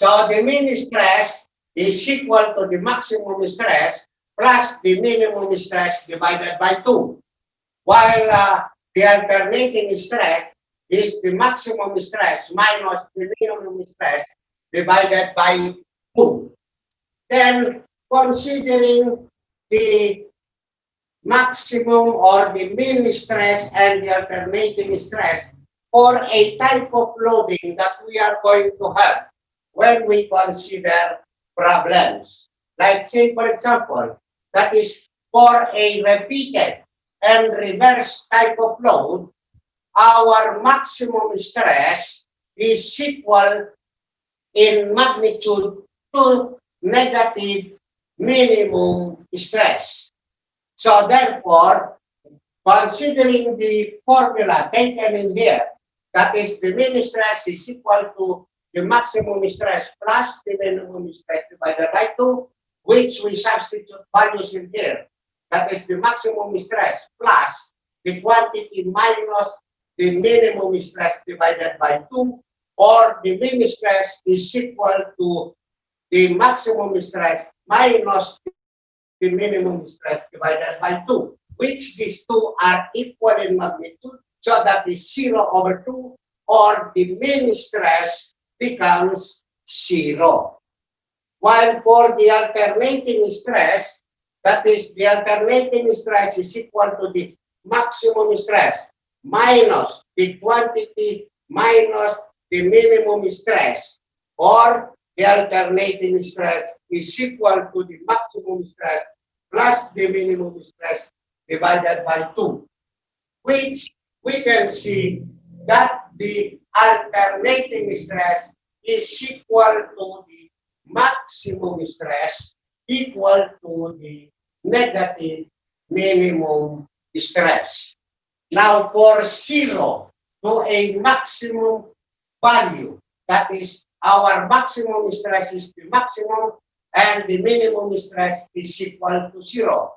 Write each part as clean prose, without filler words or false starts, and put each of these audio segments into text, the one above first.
So the mean stress is equal to the maximum stress plus the minimum stress divided by 2. While the alternating stress is the maximum stress minus the minimum stress divided by 2. Then, considering the maximum or the mean stress and the alternating stress for a type of loading that we are going to have when we consider problems. Like say, for example, that is for a repeated and reverse type of load, our maximum stress is equal in magnitude to negative minimum stress. So therefore, considering the formula taken in here, that is the mean stress is equal to the maximum stress plus the minimum stress divided by 2, which we substitute values in here. That is the maximum stress plus the quantity minus the minimum stress divided by 2, or the mean stress is equal to the maximum stress minus the minimum stress divided by 2, which these two are equal in magnitude, so that is 0/2, or the mean stress becomes 0. While for the alternating stress, that is the alternating stress is equal to the maximum stress minus the quantity minus the minimum stress, or the alternating stress is equal to the maximum stress plus the minimum stress divided by 2, which we can see that the alternating stress is equal to the maximum stress equal to the negative minimum stress. Now, for 0 to a maximum value, that is, our maximum stress is the maximum and the minimum stress is equal to 0.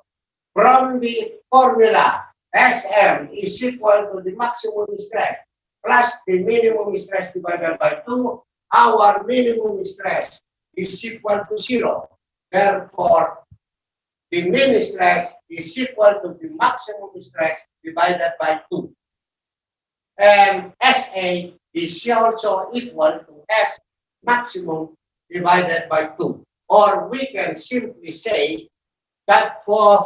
From the formula, Sm is equal to the maximum stress plus the minimum stress divided by 2, our minimum stress is equal to 0. Therefore, the mean stress is equal to the maximum stress divided by 2. And Sa is also equal to S maximum divided by 2. Or we can simply say that for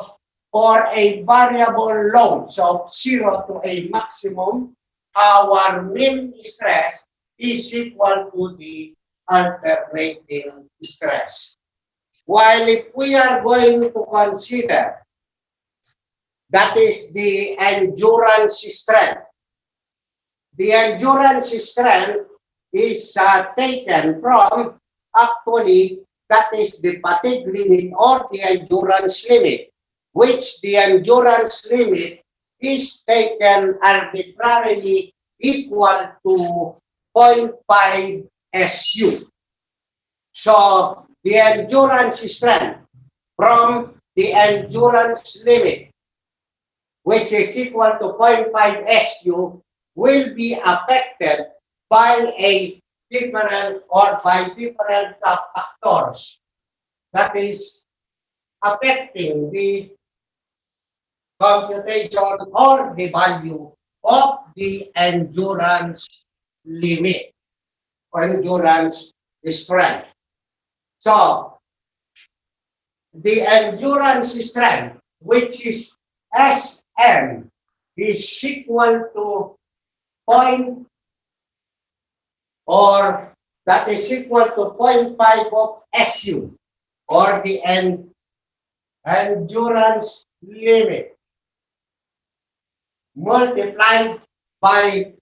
a variable load, so 0 to a maximum, our mean stress is equal to the alternating stress. While if we are going to consider, that is the endurance strength. The endurance strength is taken from, actually, that is the fatigue limit or the endurance limit, which the endurance limit is taken arbitrarily equal to 0.5 SU. So the endurance strength from the endurance limit, which is equal to 0.5 SU, will be affected by a different or by different factors that is affecting the computation or the value of the endurance limit or endurance strength. So, the endurance strength, which is Sm, is equal to that is equal to 0.5 of SU, or the endurance limit, multiplied by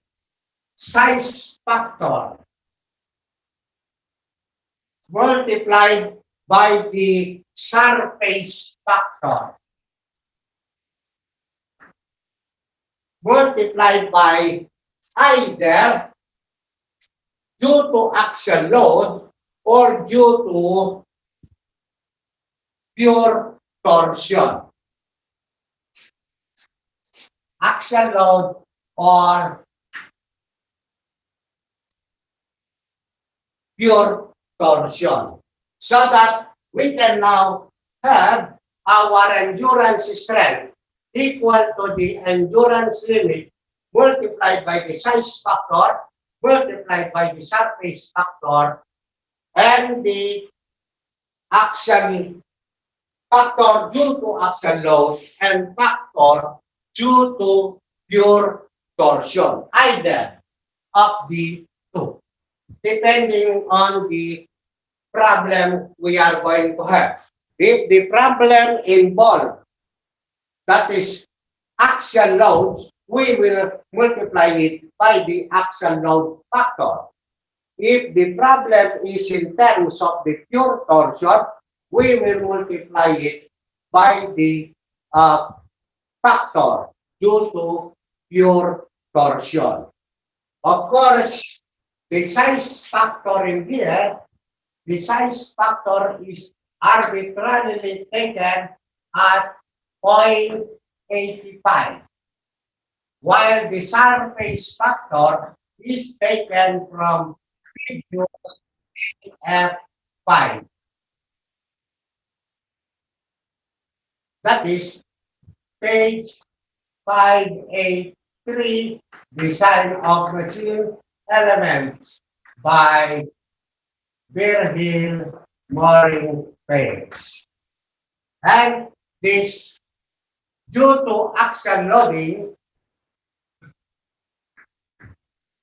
size factor, multiplied by the surface factor, multiplied by either due to axial load or due to pure torsion. Axial load or pure torsion. So that we can now have our endurance strength equal to the endurance limit multiplied by the size factor, multiplied by the surface factor, and the axial factor due to axial load and factor due to pure torsion, either of the two, depending on the problem we are going to have. If the problem involves, that is axial load, we will multiply it by the axial load factor. If the problem is in terms of the pure torsion, we will multiply it by the factor due to pure torsion. Of course, the size factor in here, the size factor is arbitrarily taken at 0.85, while the surface factor is taken from figure F5. That is page 583, Design of Machine Elements by Birhill Mooring Page. And this, due to axial loading,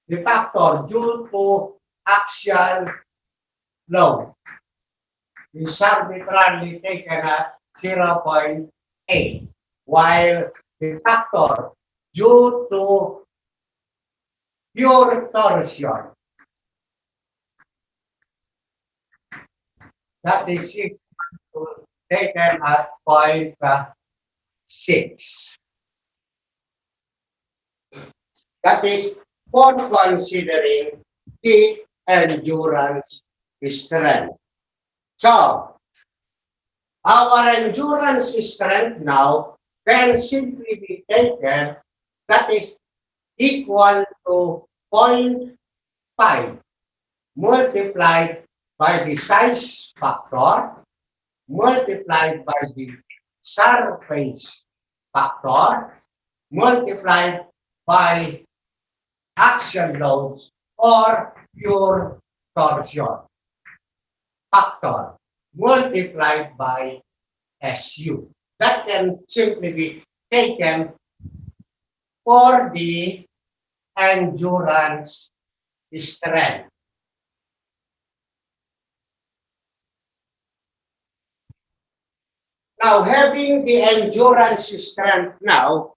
the factor due to axial load is arbitrarily taken at 0.8, while the factor due to pure torsion, that is taken at 0.6. That is for considering the endurance strength. So, our endurance strength now can simply be taken, that is equal to 0.5 multiplied by the size factor multiplied by the surface factor multiplied by axial loads or pure torsion factor multiplied by SU. That can simply be taken for the endurance strength. Now, having the endurance strength now,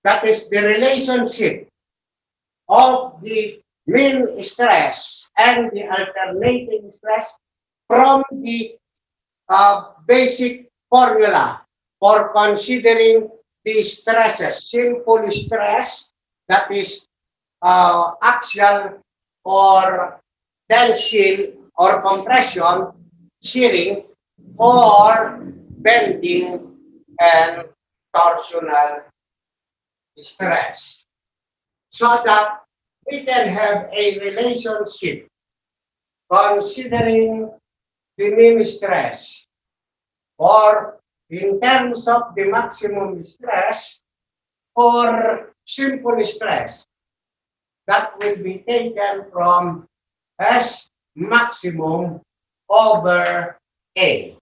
that is the relationship of the mean stress and the alternating stress from the basic formula for considering the stresses. Simple stress, that is axial or tensile or compression, shearing, or bending and torsional stress. So that we can have a relationship considering the mean stress or in terms of the maximum stress or simple stress that will be taken from S maximum over A,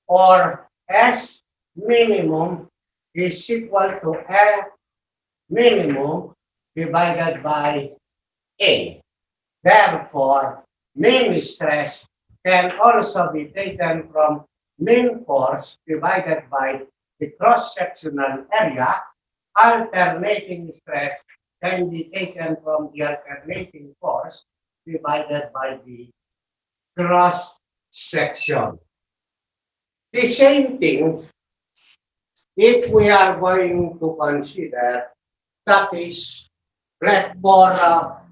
or S minimum is equal to F minimum divided by A. Therefore, mean stress can also be taken from mean force divided by the cross-sectional area. Alternating stress can be taken from the alternating force divided by the cross-section. The same thing if we are going to consider, that is for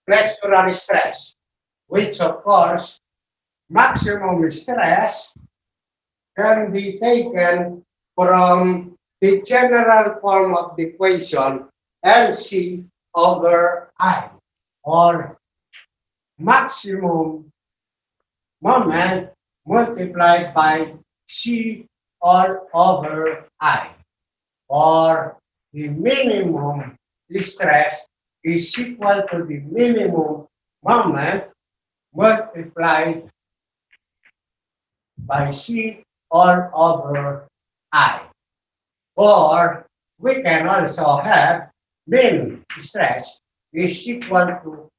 flexural stress, which of course maximum stress can be taken from the general form of the equation LC over I, or maximum moment multiplied by C all over I, or the minimum stress is equal to the minimum moment multiplied by C all over I. Or we can also have mean stress is equal to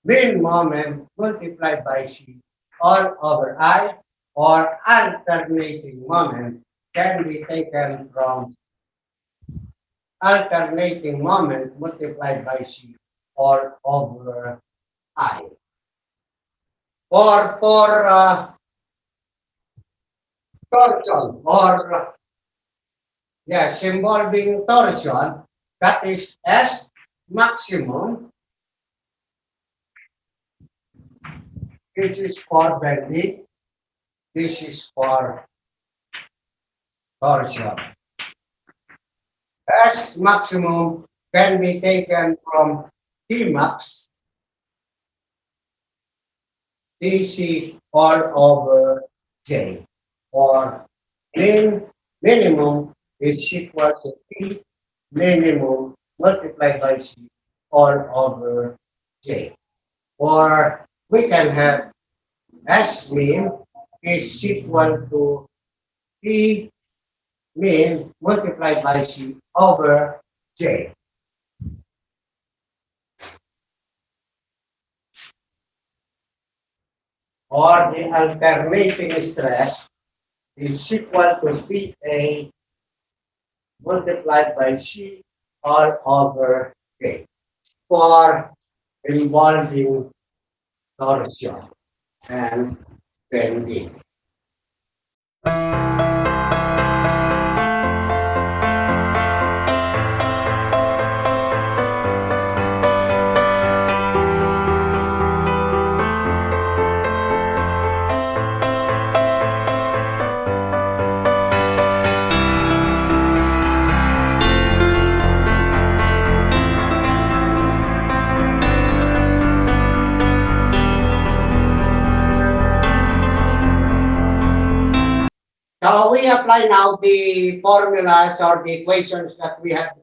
mean moment multiplied by C all over I, or alternating moment can be taken from alternating moment multiplied by C all over I. Or for torsion, or yes, involving torsion, that is S maximum. This is for bending. This is for torsion. S maximum can be taken from T max, DC all over J, or minimum is equal to T minimum multiplied by C all over J. Or we can have S mean is equal to T mean multiplied by C over J. Or the alternating stress is equal to PA multiplied by C all over K for involving torsion and bending. So we apply now the formulas or the equations that we have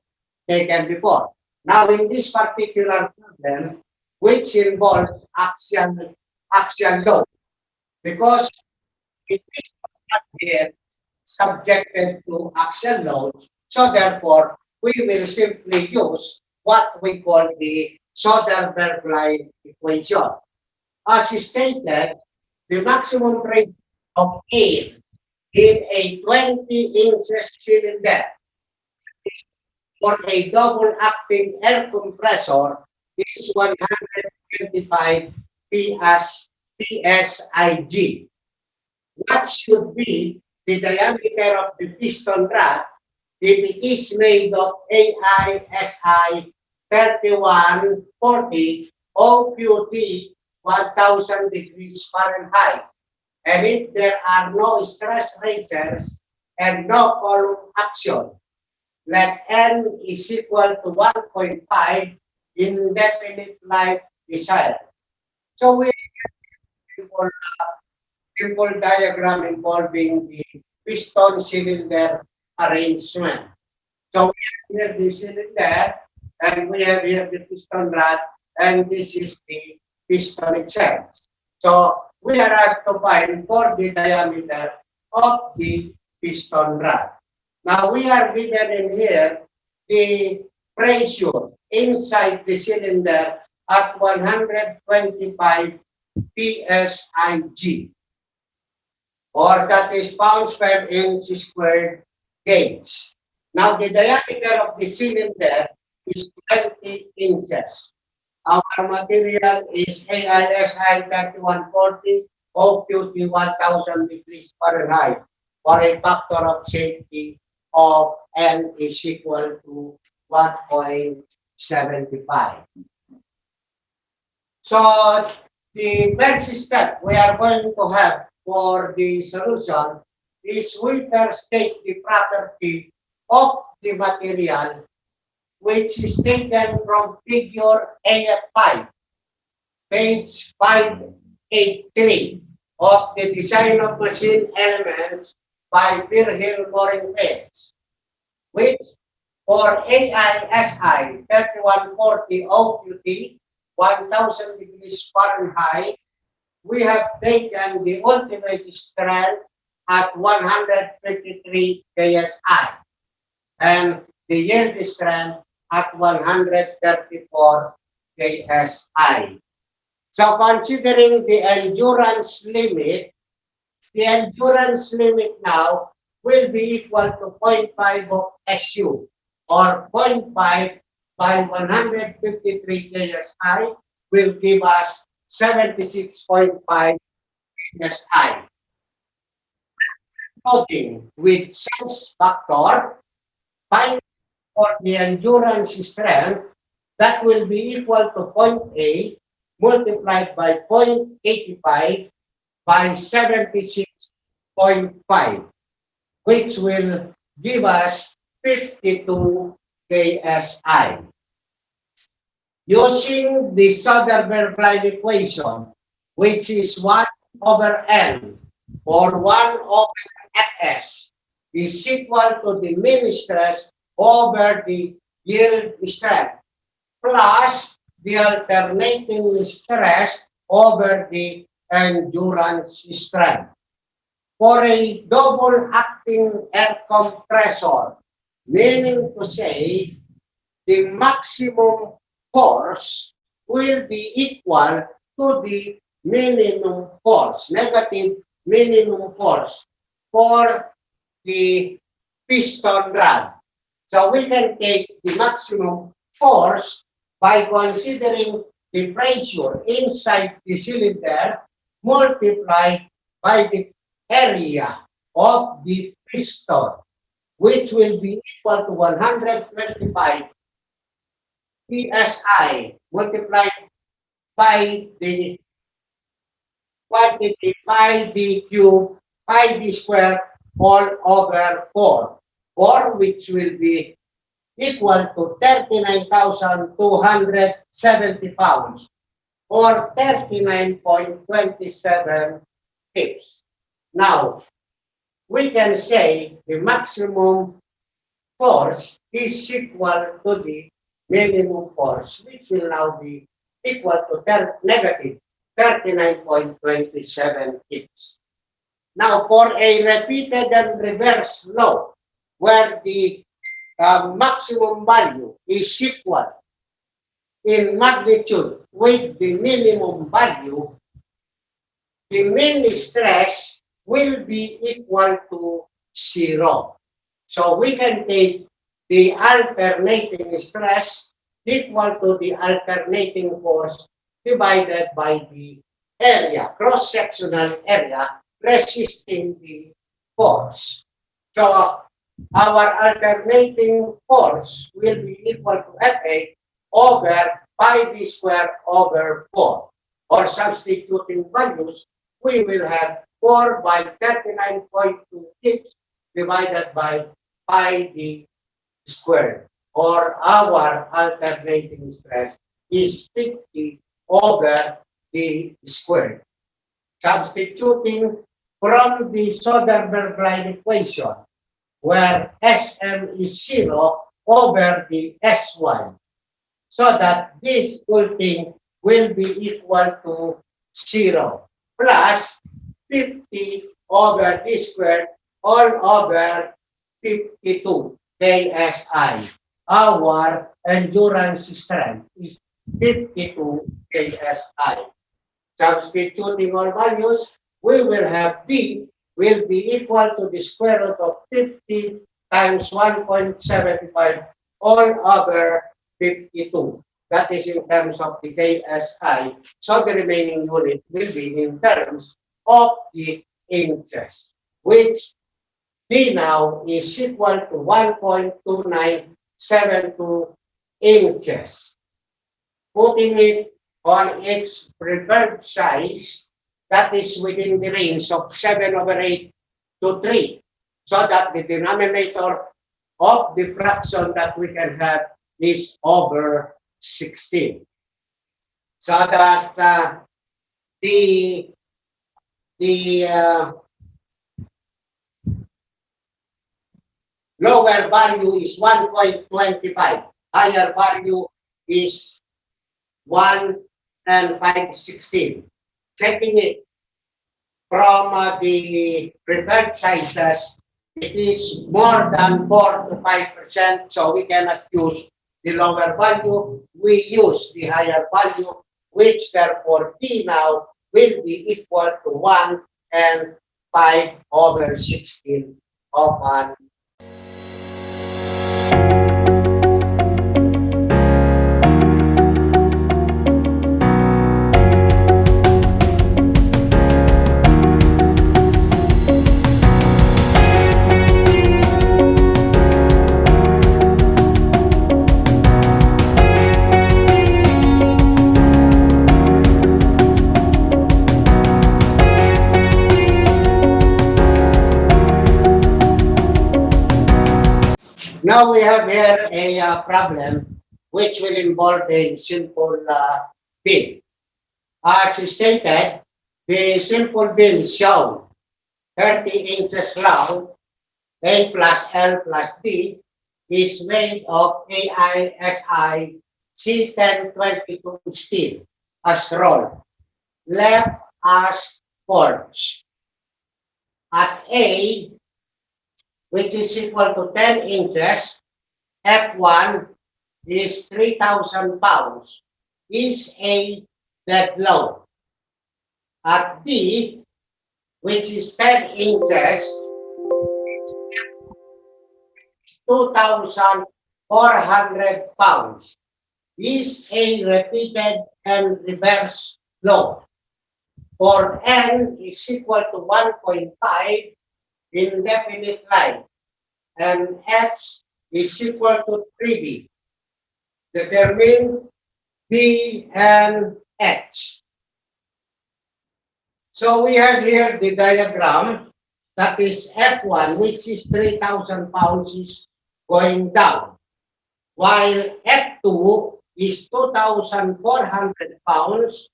taken before. Now in this particular problem, which involves axial load, because it is here subjected to axial load, so therefore we will simply use what we call the Soderberg line equation. As stated, the maximum rate of air in a 20 inches cylinder for a double acting air compressor is 125 PSIG. What should be the diameter of the piston rod if it is made of AISI 3140 OQT 1000 degrees Fahrenheit? And if there are no stress ratios and no column action, let N is equal to 1.5 indefinite life desired. So we have a simple diagram involving the piston cylinder arrangement. So we have here the cylinder, and we have here the piston rod, and this is the piston itself. So we are asked to find for the diameter of the piston rod. Now we are given in here the pressure inside the cylinder at 125 PSIG, or that is pounds per inch squared gauge. Now the diameter of the cylinder is 20 inches. Our material is AISI 3140 OQT 1000 degrees Fahrenheit, for a factor of safety of N is equal to 1.75. So the first step we are going to have for the solution is we first take the property of the material, which is taken from figure AF5, page 583. of the design of machine elements by Virgil Morin-Pez, which for AISI 3140 OQT, 1000 degrees Fahrenheit, we have taken the ultimate strength at 153 KSI and the yield strength at 134 KSI. So considering the endurance limit now will be equal to 0.5 of SU or 0.5 by 153 KSI will give us 76.5 KSI. Loading with sense factor, find for the endurance strength, that will be equal to 0.8 multiplied by 0.85 by 76.5, which will give us 52 KSI. Using the Soderberg-Klein equation, which is 1 over N or 1 over Fs is equal to the mean stress over the yield strength plus the alternating stress over the endurance strength. For a double acting air compressor, meaning to say the maximum force will be equal to the minimum force, negative minimum force for the piston rod. So we can take the maximum force by considering the pressure inside the cylinder multiplied by the area of the piston, which will be equal to 125 PSI multiplied by the quantity pi d cube pi d square all over 4, or which will be equal to 39,270 pounds or 39.27 kips. Now, we can say the maximum force is equal to the minimum force, which will now be equal to negative 39.27 kips. Now, for a repeated and reverse law, where the maximum value is equal in magnitude with the minimum value, the mean stress will be equal to 0. So we can take the alternating stress equal to the alternating force divided by the area, cross-sectional area resisting the force. So our alternating force will be equal to Fa over pi d square over 4. Or substituting values, we will have 4 by 39.2 kips divided by pi d squared. Or our alternating stress is 50 over d squared. Substituting from the Soderberg-Klein equation, where Sm is 0 over the Sy, so that this whole thing will be equal to 0 plus 50 over d squared all over 52 KSI. Our endurance strength is 52 KSI. Substituting all values, we will have D will be equal to the square root of 50 times 1.75 all over 52. That is in terms of the KSI. So the remaining unit will be in terms of the inches, which D now is equal to 1.2972 inches. Putting it on its preferred size, that is within the range of 7 over 8 to 3, so that the denominator of the fraction that we can have is over 16. So that the the lower value is 1.25. Higher value is 1 and 5/16. Checking it from the preferred sizes, it is more than 4 to 5%, so we cannot use the lower value. We use the higher value, which therefore D now will be equal to 1 and 5/16 of an. Now we have here a problem which will involve a simple bin. As stated, the simple bin shown 30 inches long, A plus L plus D, is made of AISI C1022 steel as rolled, left as forged. At A, which is equal to 10 inches, F1 is 3,000 pounds, is a dead load. At D, which is 10 inches, 2,400 pounds, is a repeated and reverse load. For N is equal to 1.5 indefinite line, and H is equal to 3B. Determine B and H. So we have here the diagram, that is F1, which is 3,000 pounds, is going down, while F2 is 2,400 pounds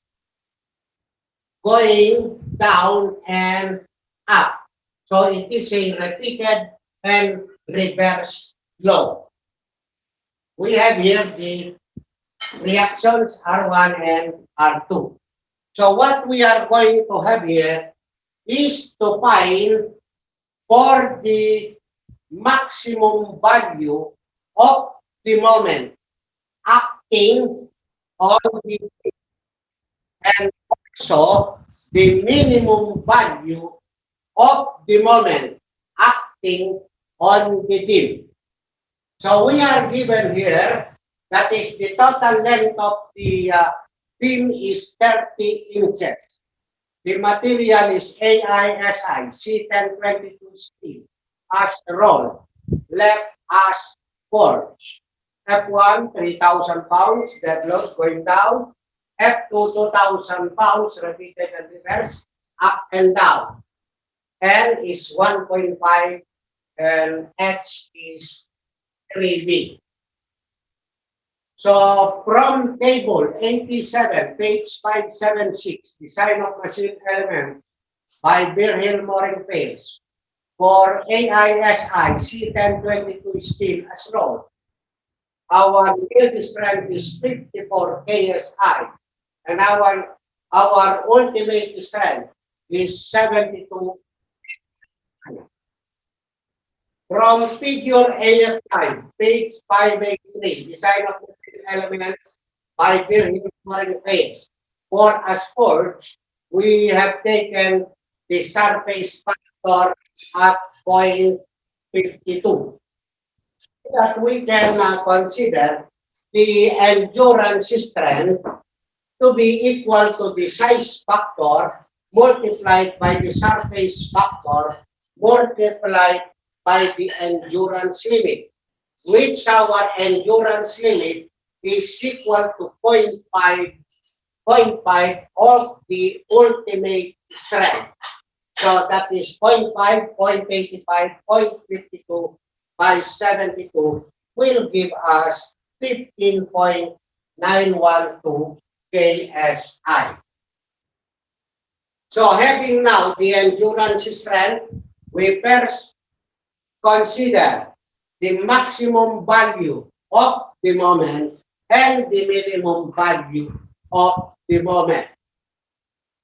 going down and up. So it is a repeated and reverse load. We have here the reactions R1 and R2. So what we are going to have here is to find for the maximum value of the moment acting on the, and also the minimum value of the moment acting on the beam. So we are given here, that is the total length of the beam is 30 inches. The material is AISI C1022 steel as rolled, left as forged. F1, 3,000 pounds, dead load going down. F2, 2,000 pounds, repeated and reverse, up and down. N is 1.5 and H is 3B. So from table 87, page 576, design of machine element by Birhill Mooring Phase, for AISI C1022 steel as rolled, our yield strength is 54 KSI, and our ultimate strength is 72. From figure AF5, page 583, design of the elements by Birhill Mooring Phase. For as forged, we have taken the surface factor at 0.52. That we can consider the endurance strength to be equal to the size factor multiplied by the surface factor multiplied by the endurance limit, which our endurance limit is equal to 0.5 of the ultimate strength. So that is 0.5, 0.85, 0.52 by 72 will give us 15.912 KSI. So having now the endurance strength, we first consider the maximum value of the moment and the minimum value of the moment.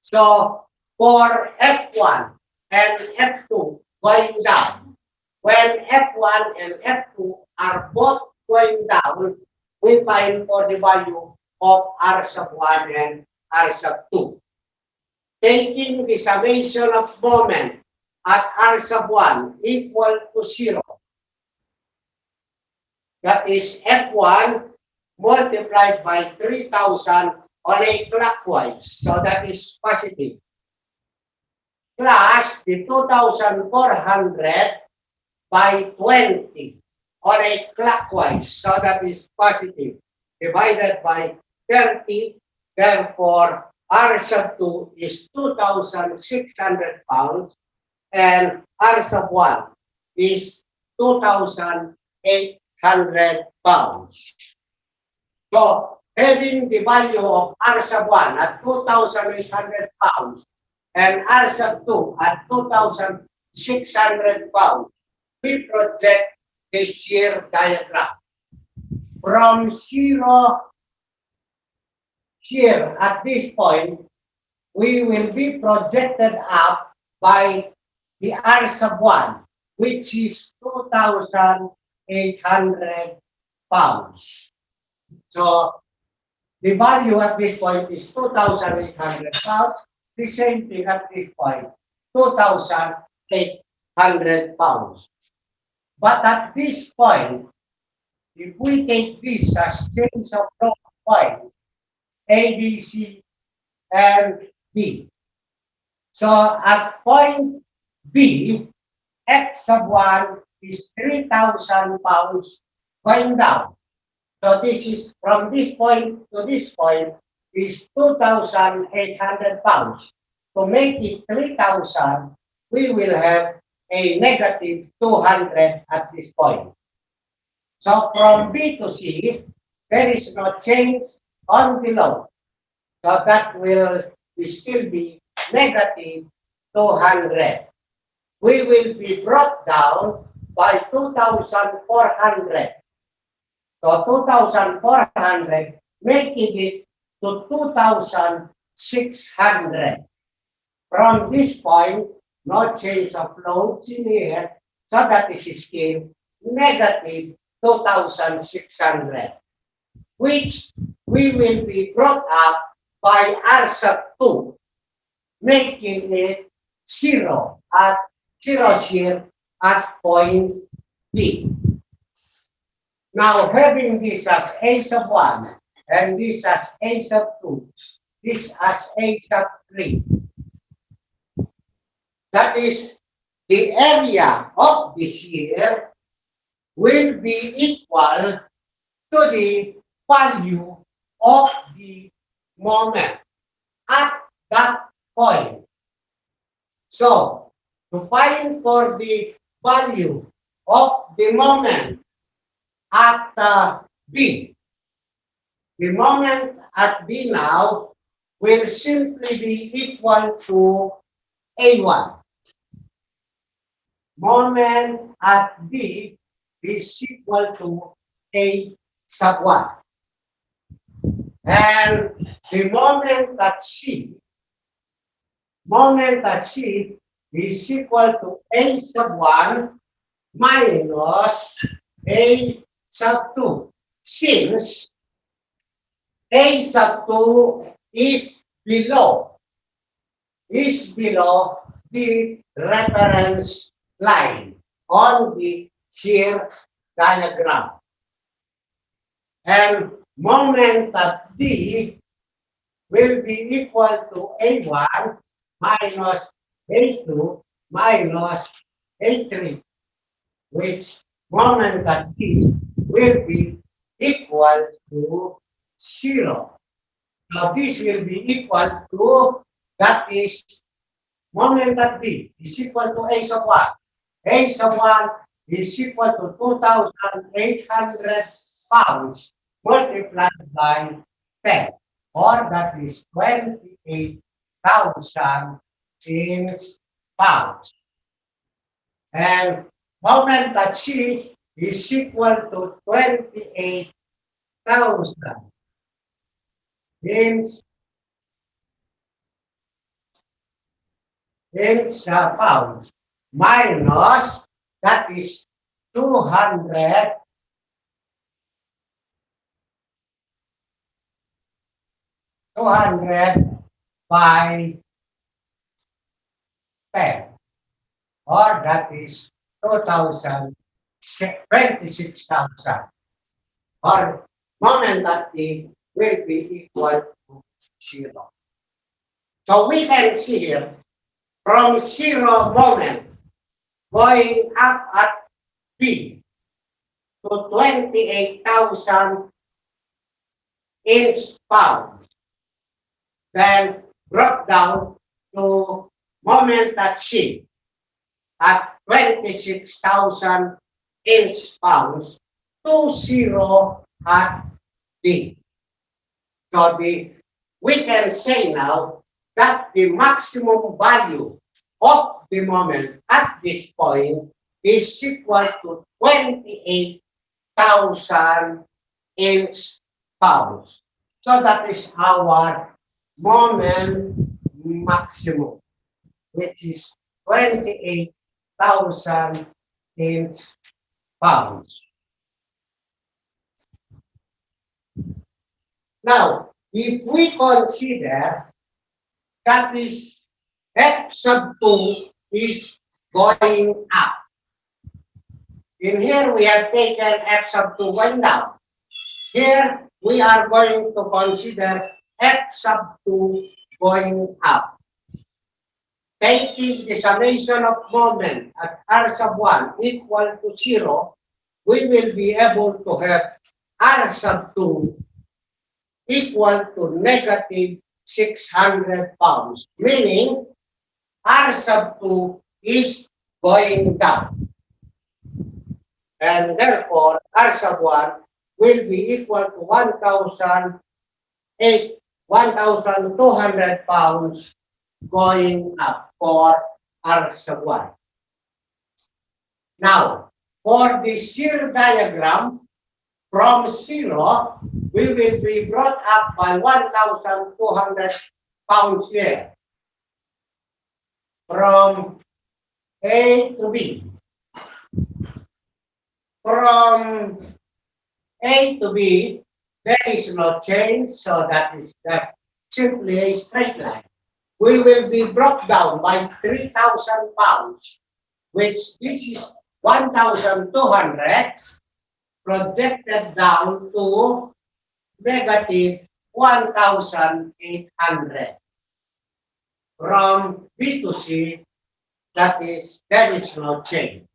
So for F1 and F2 going down, when F1 and F2 are both going down, we find for the value of R sub 1 and R sub 2. Taking the summation of moment at R sub 1 equal to 0. That is F1 multiplied by 3,000 on a clockwise. So that is positive. Plus the 2,400 by 20 on a clockwise. So that is positive. Divided by 30. Therefore, R sub 2 is 2,600 pounds and R sub 1 is 2,800 pounds. So, having the value of R sub 1 at 2,800 pounds and R sub 2 at 2,600 pounds, we project the shear diagram. From zero shear at this point, we will be projected up by the R sub 1, which is 2,800 pounds. So, the value at this point is 2,800 pounds. The same thing at this point, 2,800 pounds. But at this point, if we take this as change of flow point, A, B, C, and D. So at point B, F sub 1 is 3,000 pounds going down. So this is from this point to this point is 2,800 pounds. To make it 3,000, we will have a negative 200 at this point. So from B to C, there is no change on the load. So that will still be negative 200. We will be brought down by 2,400. So 2,400, making it to 2,600. From this point, no change of loads in here, so that is still negative 2,600, which we will be brought up by R sub 2, making it 0 at 0 shear at point D. Now, having this as A sub 1 and this as A sub 2, this as A sub 3, that is the area of the shear will be equal to the value of the moment at that point. So, to find for the value of the moment at B, the moment at B now will simply be equal to A1. Moment at B is equal to A sub 1. And the moment at C is equal to A sub 1 minus A sub 2. Since A sub 2 is below the reference line on the shear diagram. And moment at D will be equal to A1 minus A2 minus A3, which moment at D will be equal to 0. Now this will be equal to, that is, moment at D is equal to A sub 1. A sub 1 is equal to 2,800 pounds multiplied by 10, or that is 28,000 inch pounds. And moment at C is equal to 28,000 inch pounds minus, that is 200 by 10, or that is 26,000, or moment at T will be equal to 0. So we can see here, from 0 moment going up at B to 28,000 inch pounds, then brought down to moment at C at 26,000 inch pounds to 0 at D. So we can say now that the maximum value of the moment at this point is equal to 28,000 inch pounds. So that is our moment maximum, which is 28,000 inch pounds. Now, if we consider that is F sub 2 is going up. In here, we have taken F sub 2 going down. Here, we are going to consider F sub 2 going up. Taking the summation of moment at R sub 1 equal to 0, we will be able to have R sub 2 equal to negative 600 pounds, meaning R sub 2 is going down. And therefore, R sub 1 will be equal to 1,200 pounds going up for R sub 1. Now, for the shear diagram, from 0, we will be brought up by 1,200 pounds here. From A to B. From A to B, there is no change, so that is simply a straight line. We will be brought down by 3,000 pounds, which this is 1,200, projected down to negative 1,800. From B to C, there is no change.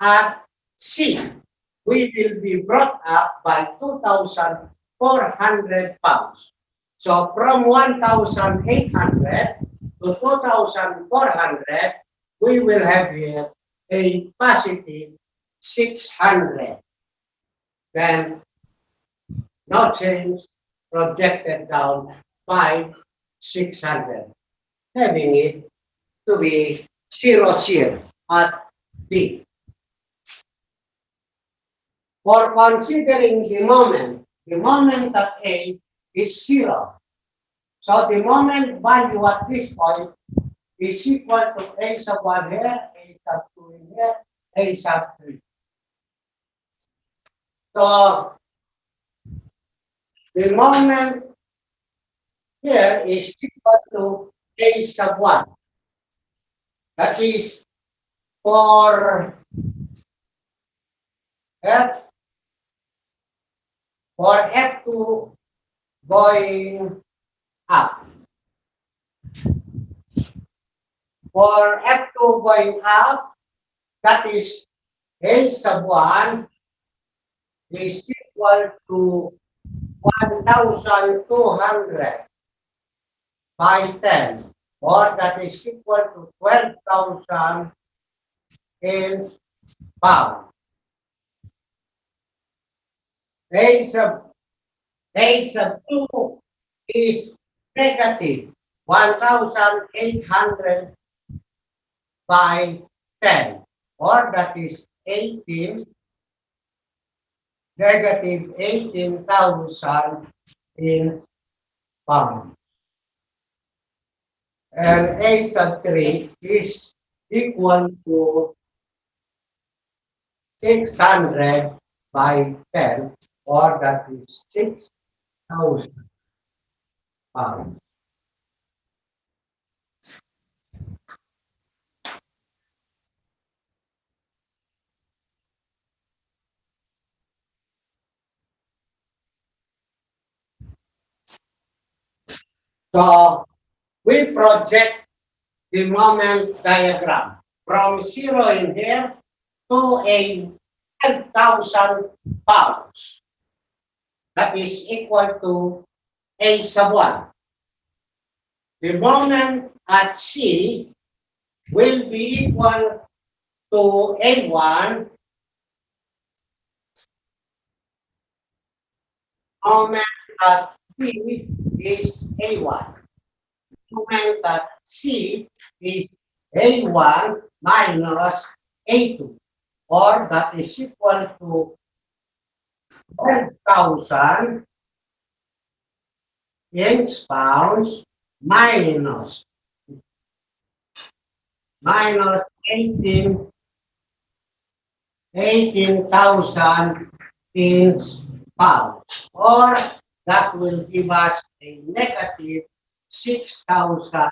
At C, we will be brought up by 2,400 pounds. So from 1,800 to 2,400, we will have here a positive 600. Then no change, projected down by 600, having it to be 0 shear at D. For considering the moment at A is 0. So the moment value at this point is equal to A sub 1 here, A sub 2 in here, A sub 3. So the moment here is equal to A sub 1. That is for F2 going up. For F2 going up, that is A sub 1 is equal to 1,200 by 10, or that is equal to 12,000 in pounds. A sub 2 is negative 1,800 by 10, or that is 18, negative 18,000 in pounds. And A sub 3 is equal to 600 by 10, or that is 6,000 pounds. So we project the moment diagram from 0 in here to a 10,000 pounds. That is equal to A sub 1. The moment at C will be equal to A1, moment at B is A1. Moment at C is A1 minus A2, or that is equal to 12,000 inch pounds minus 18,000 inch pounds, or that will give us a negative 6,000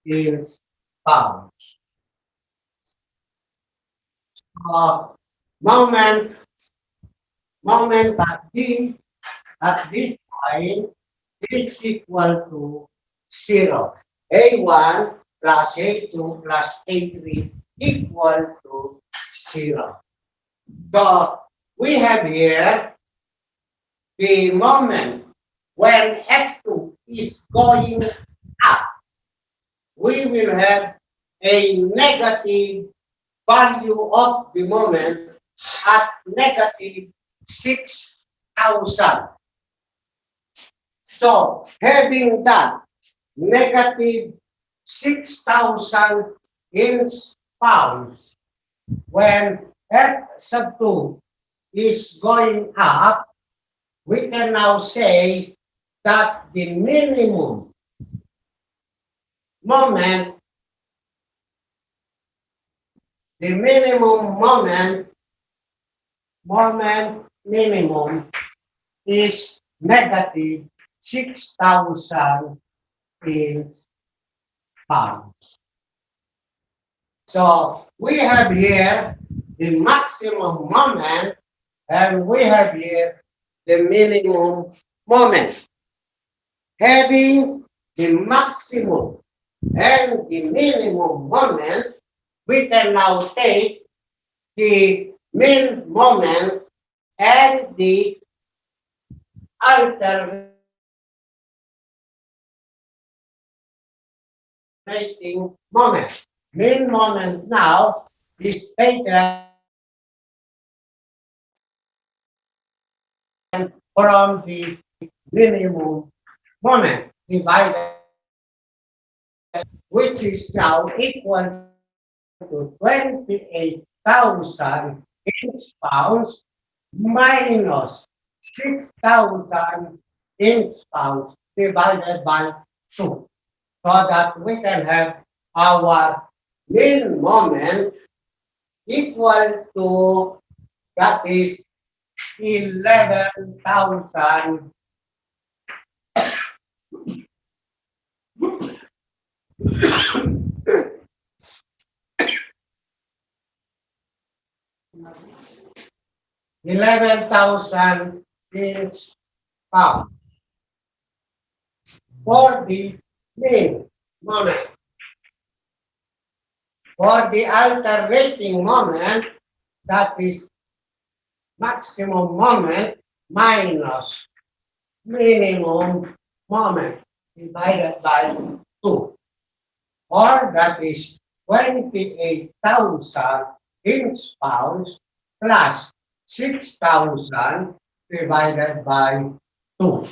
inch pounds. Moment at B at this point is equal to 0. A1 plus A2 plus A3 equal to 0. So we have here the moment when F2 is going up, we will have a negative value of the moment at negative 6,000. So having that negative 6,000 inch pounds, when F sub 2 is going up, we can now say that the minimum moment minimum is negative 6,000 inch pounds. So we have here the maximum moment, and we have here the minimum moment. Having the maximum and the minimum moment, we can now take the min moment and the alternating moment. Min moment now is taken from the minimum moment divided, which is now equal to 28,000 inch pounds minus 6,000 inch pounds divided by 2, so that we can have our min moment equal to, that is 11,000 inch pounds for the min moment. For the alternating moment, that is maximum moment minus minimum moment divided by 2, or that is 28,000 inch pounds plus 6,000 divided by 2,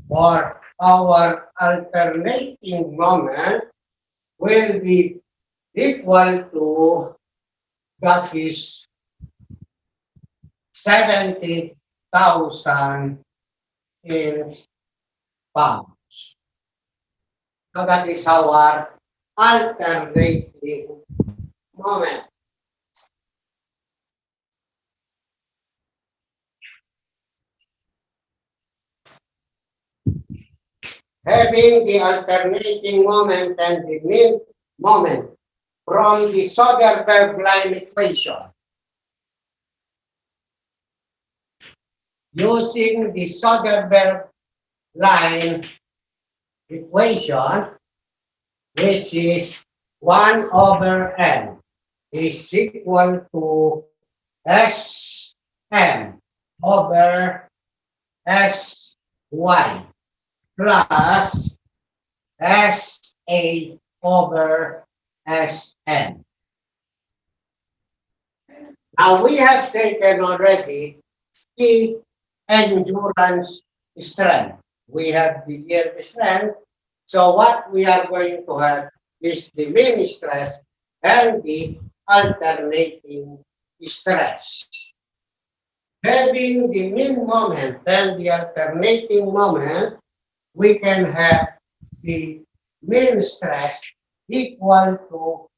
or our alternating moment will be equal to, that is 70,000 in pounds. So that is our alternating moment. Having the alternating moment and the mean moment from the Soderberg line equation. Using the Soderberg line equation, which is 1 over n is equal to Sm over Sy plus Sa over Sn. Now we have taken already the endurance strength. We have the yield strength. So what we are going to have is the mean stress and the alternating stress. Having the mean moment and the alternating moment, we can have the mean stress equal to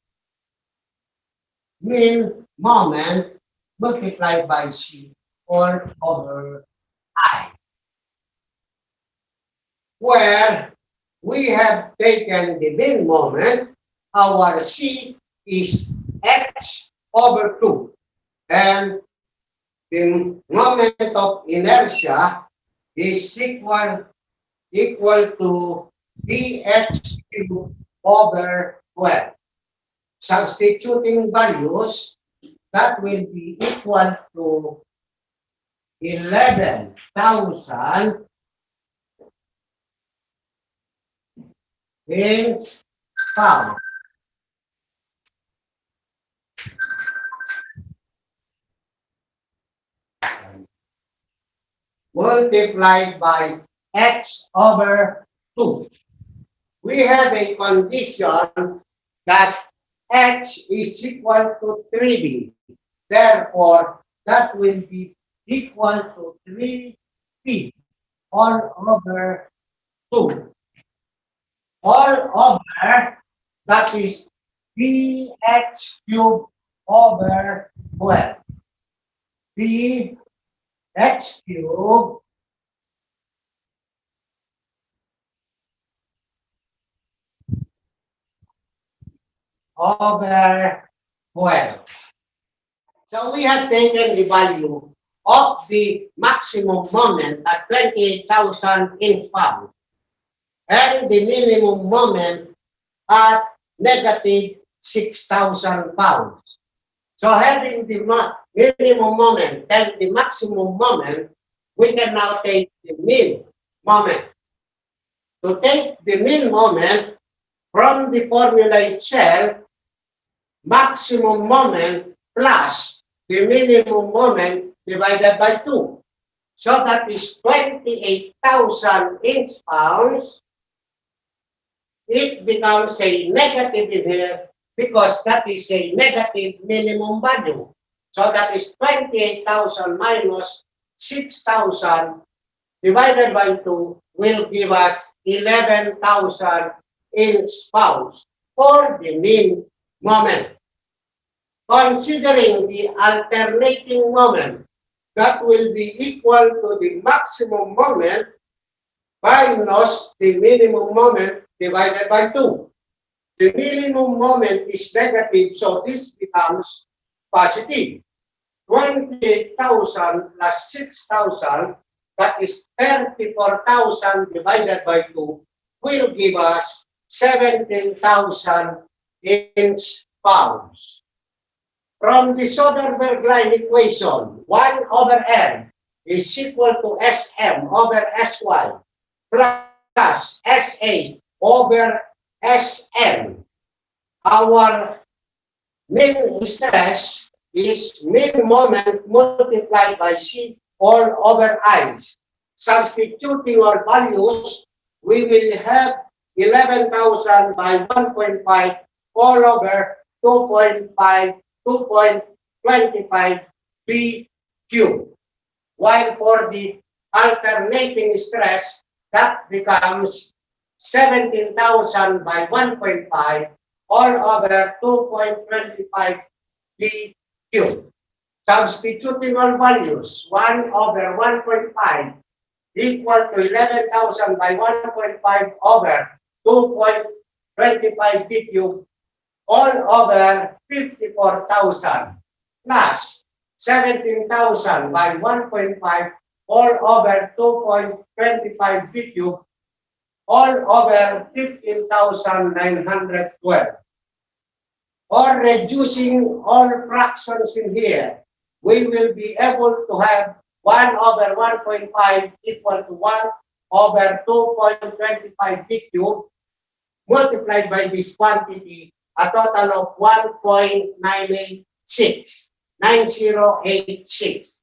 mean moment multiplied by C all over I. Where we have taken the mean moment, our C is X over 2. And the moment of inertia is equal to dx cubed over 12. Substituting values, that will be equal to 11,000 in pounds. Multiplied by X over 2. We have a condition that X is equal to 3B. Therefore, that will be equal to 3B all over 2. All over, that is Bx cubed over 12. Bx cubed over 12. So we have taken the value of the maximum moment at 28,000 inch-pounds and the minimum moment at negative 6,000 pounds. So having the minimum moment and the maximum moment, we can now take the mean moment. To take the mean moment from the formula itself, maximum moment plus the minimum moment divided by 2. So that is 28,000 inch-pounds. It becomes a negative in here because that is a negative minimum value. So that is 28,000 minus 6,000 divided by 2 will give us 11,000 inch-pounds for the mean moment. Considering the alternating moment, that will be equal to the maximum moment minus the minimum moment divided by 2. The minimum moment is negative, so this becomes positive. 28,000 plus 6,000, that is 34,000 divided by 2, will give us 17,000 inch-pounds. From the Soderberg line equation, 1 over n is equal to Sm over Sy plus Sa over Sn. Our mean stress is mean moment multiplied by C all over I. Substituting our values, we will have 11,000 by 1.5 all over 2.25 B cubed. While for the alternating stress, that becomes 17,000 by 1.5 all over 2.25 B cubed. Substituting all values, 1 over 1.5 equal to 11,000 by 1.5 over 2.25 B cubed all over 54,000 plus 17,000 by 1.5 all over 2.25 B cubed all over 15,912. For reducing all fractions in here, we will be able to have 1 over 1.5 equal to 1 over 2.25 B cubed multiplied by this quantity, a total of 1.986. 9086.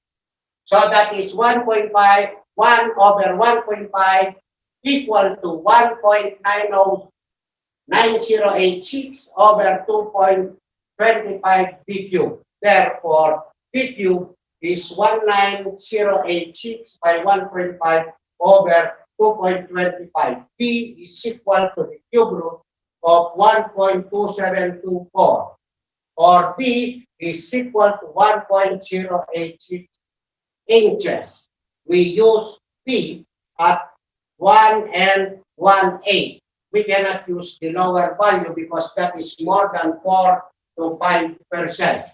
So that is 1.5, 1 over 1.5 equal to 1.9086 over 2.25 B cubed. Therefore, B cubed is 19086 by 1.5 over 2.25. B is equal to the cube root of 1.2724. Or B is equal to 1.086 inches. We use B at 1 and 1/8. We cannot use the lower value because that is more than 4 to 5%.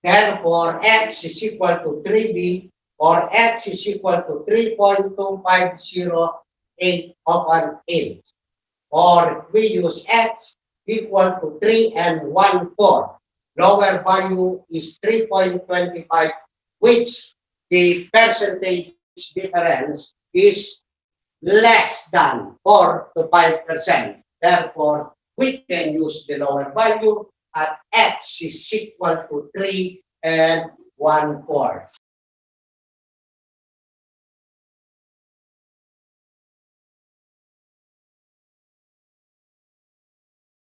Therefore, X is equal to 3B or X is equal to 3.2508 upon 8. Or we use X equal to 3 and 1/4. Lower value is 3.25, which the percentage difference is less than 4 to 5%. Therefore, we can use the lower value at X is equal to 3 and 1/4.